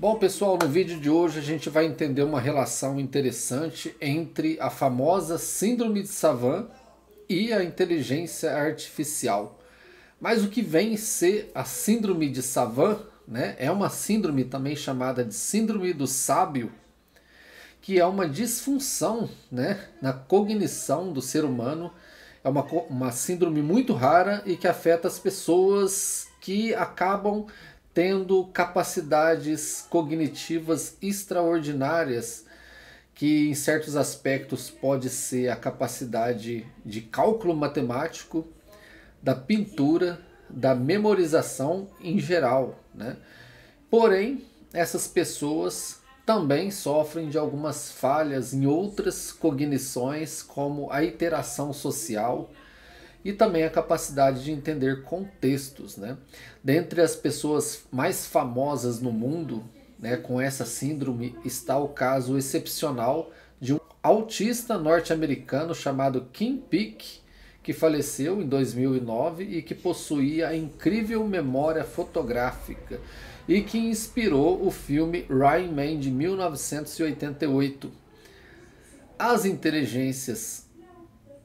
Bom, pessoal, no vídeo de hoje a gente vai entender uma relação interessante entre a famosa síndrome de Savant e a inteligência artificial. Mas o que vem ser a síndrome de Savant, né, é uma síndrome também chamada de síndrome do sábio, que é uma disfunção, né, na cognição do ser humano. É uma síndrome muito rara e que afeta as pessoas que acabam tendo capacidades cognitivas extraordinárias, que em certos aspectos pode ser a capacidade de cálculo matemático, da pintura, da memorização em geral, né? Porém, essas pessoas também sofrem de algumas falhas em outras cognições, como a interação social e também a capacidade de entender contextos, né? Dentre as pessoas mais famosas no mundo, né, com essa síndrome, está o caso excepcional de um autista norte-americano chamado Kim Peek, que faleceu em 2009 e que possuía a incrível memória fotográfica e que inspirou o filme Rain Man de 1988. As inteligências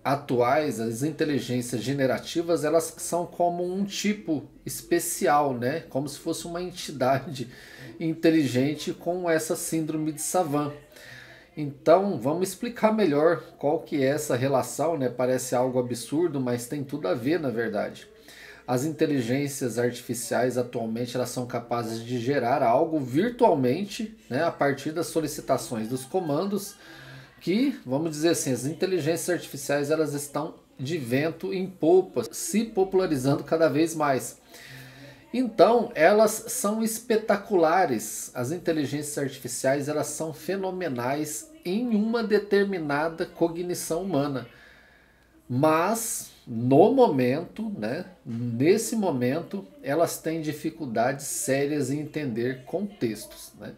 atuais, as inteligências generativas, elas são como um tipo especial, né? Como se fosse uma entidade inteligente com essa síndrome de Savant. Então, vamos explicar melhor qual que é essa relação, né? Parece algo absurdo, mas tem tudo a ver, na verdade. As inteligências artificiais atualmente elas são capazes de gerar algo virtualmente, né, a partir das solicitações dos comandos, que, vamos dizer assim, as inteligências artificiais elas estão de vento em polpa, se popularizando cada vez mais. Então, elas são espetaculares. As inteligências artificiais elas são fenomenais em uma determinada cognição humana. Mas, no momento, né, nesse momento, elas têm dificuldades sérias em entender contextos, né?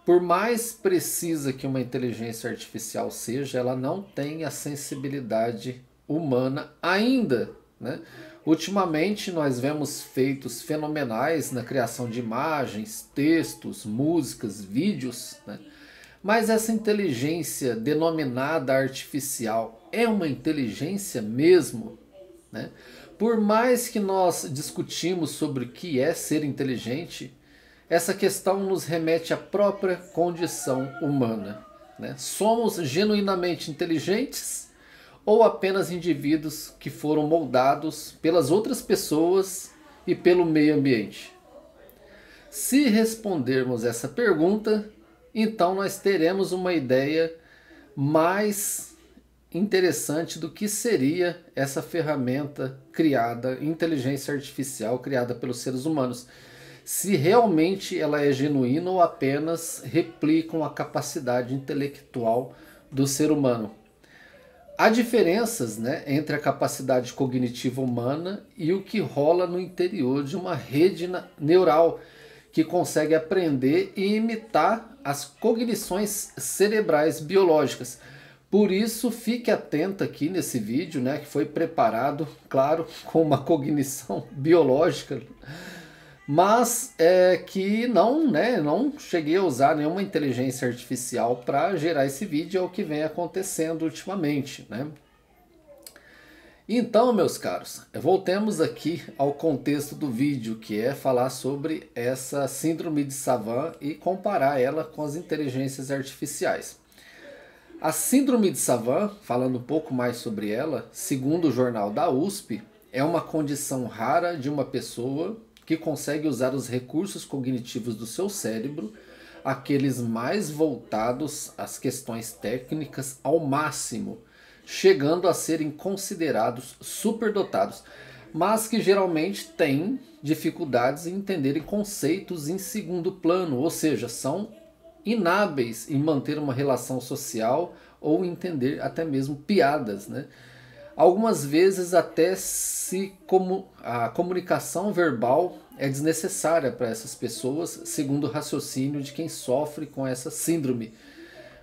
Por mais precisa que uma inteligência artificial seja, ela não tem a sensibilidade humana ainda, né? Ultimamente nós vemos feitos fenomenais na criação de imagens, textos, músicas, vídeos, né? Mas essa inteligência denominada artificial é uma inteligência mesmo, né? Por mais que nós discutimos sobre o que é ser inteligente, essa questão nos remete à própria condição humana, né? Somos genuinamente inteligentes ou apenas indivíduos que foram moldados pelas outras pessoas e pelo meio ambiente? Se respondermos essa pergunta, então nós teremos uma ideia mais interessante do que seria essa ferramenta criada, inteligência artificial criada pelos seres humanos. Se realmente ela é genuína ou apenas replicam a capacidade intelectual do ser humano. Há diferenças, né, entre a capacidade cognitiva humana e o que rola no interior de uma rede neural que consegue aprender e imitar as cognições cerebrais biológicas. Por isso, fique atento aqui nesse vídeo, né, que foi preparado, claro, com uma cognição biológica, mas que não cheguei a usar nenhuma inteligência artificial para gerar esse vídeo, é o que vem acontecendo ultimamente, né? Então, meus caros, voltemos aqui ao contexto do vídeo, que é falar sobre essa síndrome de Savant e comparar ela com as inteligências artificiais. A síndrome de Savant, falando um pouco mais sobre ela, segundo o jornal da USP, é uma condição rara de uma pessoa que consegue usar os recursos cognitivos do seu cérebro, aqueles mais voltados às questões técnicas, ao máximo, chegando a serem considerados superdotados, mas que geralmente têm dificuldades em entenderem conceitos em segundo plano, ou seja, são inábeis em manter uma relação social ou entender até mesmo piadas, né? Algumas vezes até a comunicação verbal é desnecessária para essas pessoas, segundo o raciocínio de quem sofre com essa síndrome.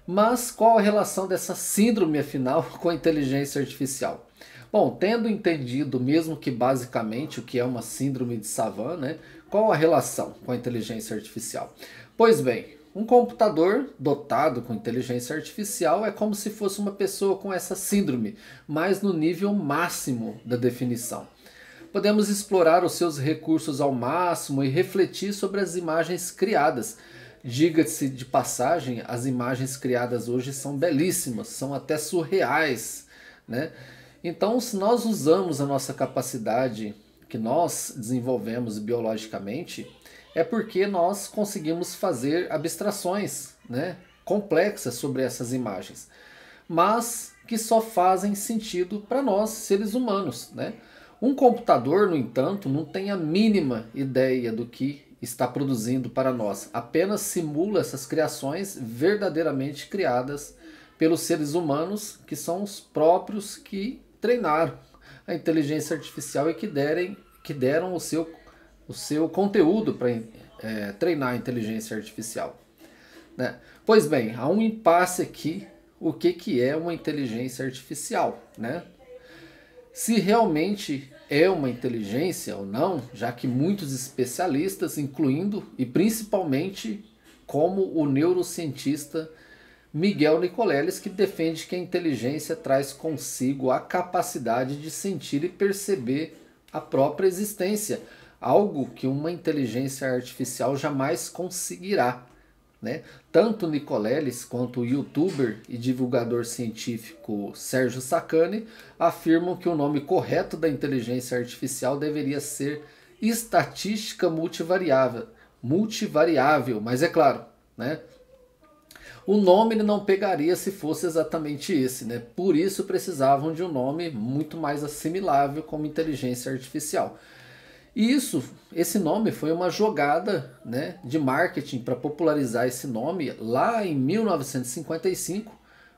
Mas qual a relação dessa síndrome, afinal, com a inteligência artificial? Bom, tendo entendido mesmo que basicamente o que é uma síndrome de Savant, né, Qual a relação com a inteligência artificial? Pois bem, um computador dotado com inteligência artificial é como se fosse uma pessoa com essa síndrome, mas no nível máximo da definição. Podemos explorar os seus recursos ao máximo e refletir sobre as imagens criadas. Diga-se de passagem, as imagens criadas hoje são belíssimas, são até surreais, né? Então, se nós usamos a nossa capacidade que nós desenvolvemos biologicamente, é porque nós conseguimos fazer abstrações, né, complexas sobre essas imagens, mas que só fazem sentido para nós, seres humanos, né? Um computador, no entanto, não tem a mínima ideia do que está produzindo para nós, apenas simula essas criações verdadeiramente criadas pelos seres humanos, que são os próprios que treinaram a inteligência artificial e que deram o seu conteúdo para treinar a inteligência artificial, né? Pois bem, há um impasse aqui. O que é uma inteligência artificial, né? Se realmente é uma inteligência ou não, já que muitos especialistas, incluindo e principalmente como o neurocientista Miguel Nicoleles, que defende que a inteligência traz consigo a capacidade de sentir e perceber a própria existência, algo que uma inteligência artificial jamais conseguirá, né? Tanto Nicoleles quanto o youtuber e divulgador científico Sérgio Sacani afirmam que o nome correto da inteligência artificial deveria ser estatística multivariável, mas é claro, né? O nome ele não pegaria se fosse exatamente esse, né? Por isso precisavam de um nome muito mais assimilável como inteligência artificial. E esse nome foi uma jogada, né, de marketing para popularizar esse nome lá em 1955,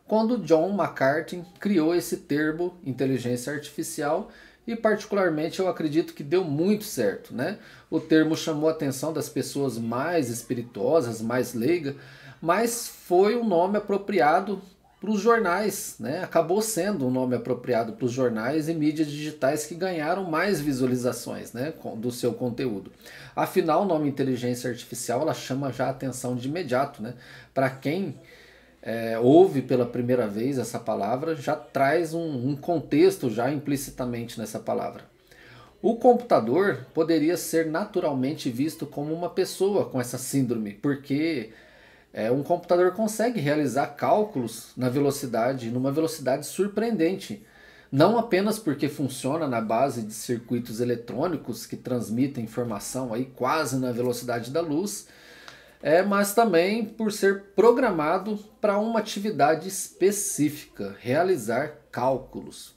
quando John McCarthy criou esse termo inteligência artificial, e particularmente eu acredito que deu muito certo, né? O termo chamou a atenção das pessoas mais espirituosas, mais leigas, mas foi um nome apropriado para os jornais, né? Acabou sendo um nome apropriado para os jornais e mídias digitais que ganharam mais visualizações, né, do seu conteúdo. Afinal, o nome inteligência artificial ela chama já a atenção de imediato, né? Para quem ouve pela primeira vez essa palavra, já traz um contexto já implicitamente nessa palavra. O computador poderia ser naturalmente visto como uma pessoa com essa síndrome, porque um computador consegue realizar cálculos numa velocidade surpreendente. Não apenas porque funciona na base de circuitos eletrônicos que transmitem informação aí quase na velocidade da luz, mas também por ser programado para uma atividade específica, realizar cálculos.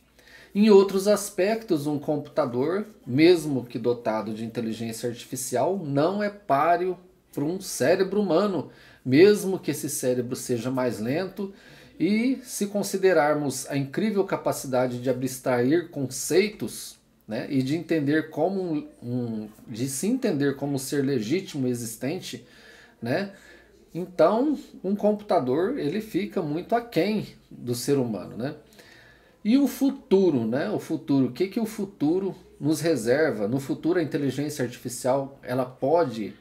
Em outros aspectos, um computador, mesmo que dotado de inteligência artificial, não é páreo para um cérebro humano, mesmo que esse cérebro seja mais lento, e se considerarmos a incrível capacidade de abstrair conceitos, né, e de entender de se entender como um ser legítimo e existente, né, então um computador ele fica muito aquém do ser humano, né? E o futuro, né? O futuro, o que o futuro nos reserva? No futuro a inteligência artificial ela pode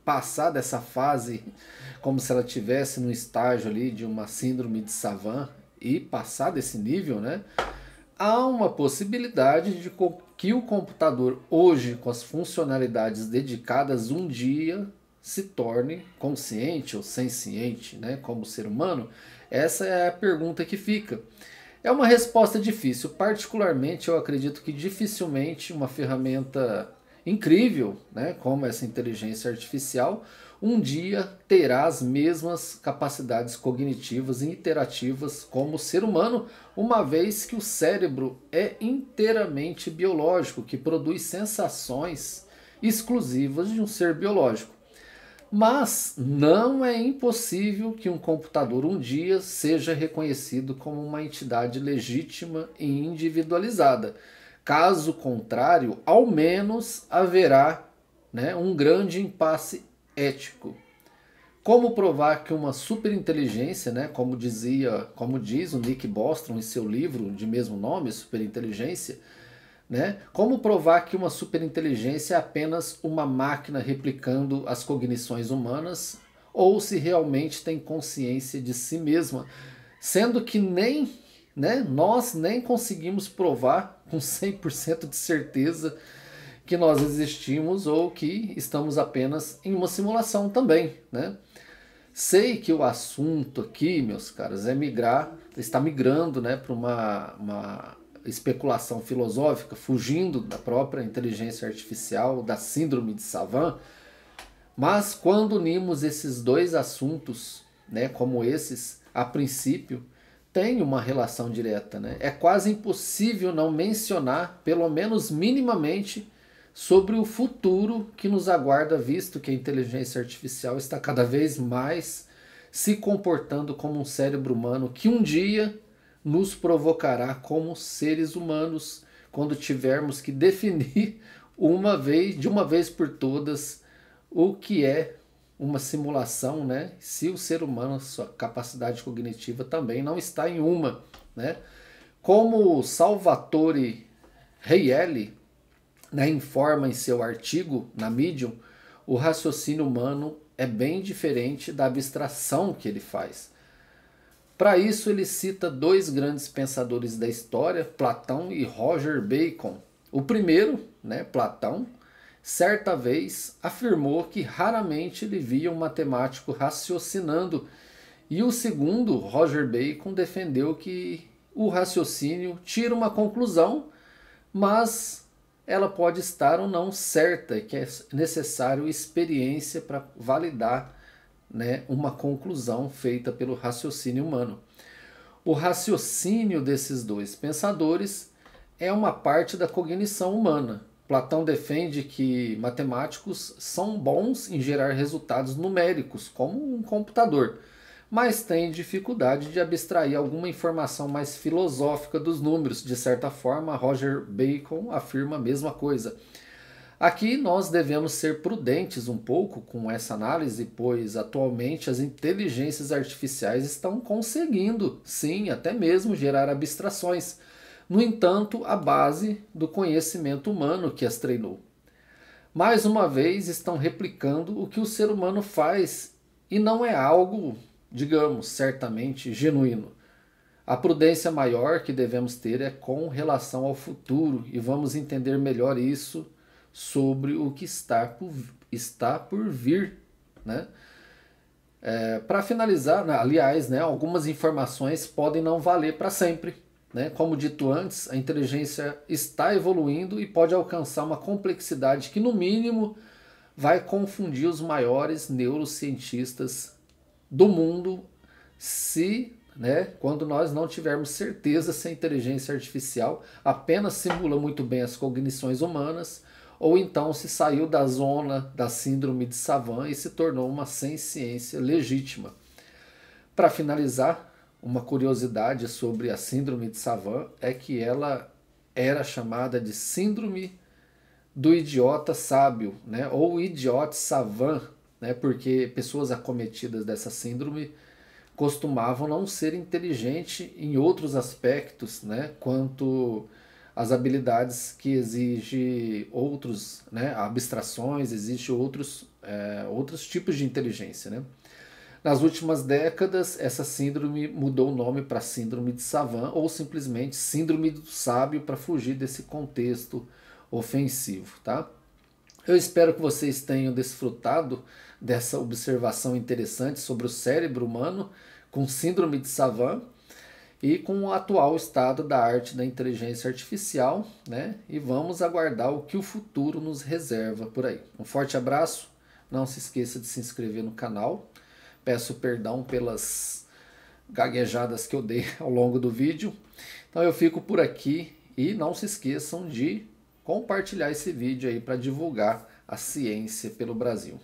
passar dessa fase como se ela tivesse no estágio ali de uma síndrome de Savant e passar desse nível, né? Há uma possibilidade de que o computador hoje, com as funcionalidades dedicadas, um dia se torne consciente ou senciente, né? Como ser humano. Essa é a pergunta que fica. É uma resposta difícil. Particularmente, eu acredito que dificilmente uma ferramenta incrível, né, como essa inteligência artificial, um dia terá as mesmas capacidades cognitivas e interativas como o ser humano, uma vez que o cérebro é inteiramente biológico, que produz sensações exclusivas de um ser biológico. Mas não é impossível que um computador um dia seja reconhecido como uma entidade legítima e individualizada. Caso contrário, ao menos haverá, né, um grande impasse ético. Como provar que uma superinteligência, né, como diz o Nick Bostrom em seu livro de mesmo nome, Superinteligência, né? Como provar que uma superinteligência é apenas uma máquina replicando as cognições humanas ou se realmente tem consciência de si mesma, sendo que nem, né, nós nem conseguimos provar com 100% de certeza que nós existimos ou que estamos apenas em uma simulação também, né? Sei que o assunto aqui, meus caros, está migrando, né, para uma especulação filosófica, fugindo da própria inteligência artificial, da síndrome de Savant, mas quando unimos esses dois assuntos, né, como esses, a princípio, tem uma relação direta, né? É quase impossível não mencionar, pelo menos minimamente, sobre o futuro que nos aguarda, visto que a inteligência artificial está cada vez mais se comportando como um cérebro humano que um dia nos provocará como seres humanos quando tivermos que definir de uma vez por todas o que é uma simulação, né? Se o ser humano, sua capacidade cognitiva também não está em uma, né? Como Salvatore Reilly, né, informa em seu artigo na Medium, o raciocínio humano é bem diferente da abstração que ele faz. Para isso, ele cita dois grandes pensadores da história, Platão e Roger Bacon. O primeiro, né, Platão, certa vez afirmou que raramente ele via um matemático raciocinando, e o segundo, Roger Bacon, defendeu que o raciocínio tira uma conclusão, mas ela pode estar ou não certa, e que é necessário experiência para validar, né, uma conclusão feita pelo raciocínio humano. O raciocínio desses dois pensadores é uma parte da cognição humana. Platão defende que matemáticos são bons em gerar resultados numéricos, como um computador, mas têm dificuldade de abstrair alguma informação mais filosófica dos números. De certa forma, Roger Bacon afirma a mesma coisa. Aqui nós devemos ser prudentes um pouco com essa análise, pois atualmente as inteligências artificiais estão conseguindo, sim, até mesmo gerar abstrações. No entanto, a base do conhecimento humano que as treinou. Mais uma vez, estão replicando o que o ser humano faz e não é algo, digamos, certamente genuíno. A prudência maior que devemos ter é com relação ao futuro e vamos entender melhor isso sobre o que está por vir, né? Para finalizar, aliás, né, algumas informações podem não valer para sempre, né? Como dito antes, a inteligência está evoluindo e pode alcançar uma complexidade que, no mínimo, vai confundir os maiores neurocientistas do mundo quando nós não tivermos certeza se a inteligência artificial apenas simula muito bem as cognições humanas ou então se saiu da zona da síndrome de Savant e se tornou uma ciência legítima. Para finalizar, uma curiosidade sobre a síndrome de Savant é que ela era chamada de síndrome do idiota sábio, né? Ou idiota savant, né? Porque pessoas acometidas dessa síndrome costumavam não ser inteligentes em outros aspectos, né? Quanto as habilidades que exigem outros, né? Abstrações, existem outros tipos de inteligência, né? Nas últimas décadas, essa síndrome mudou o nome para síndrome de Savant ou simplesmente síndrome do sábio para fugir desse contexto ofensivo, tá? Eu espero que vocês tenham desfrutado dessa observação interessante sobre o cérebro humano com síndrome de Savant e com o atual estado da arte da inteligência artificial, né? E vamos aguardar o que o futuro nos reserva por aí. Um forte abraço, não se esqueça de se inscrever no canal. Peço perdão pelas gaguejadas que eu dei ao longo do vídeo. Então eu fico por aqui e não se esqueçam de compartilhar esse vídeo aí para divulgar a ciência pelo Brasil.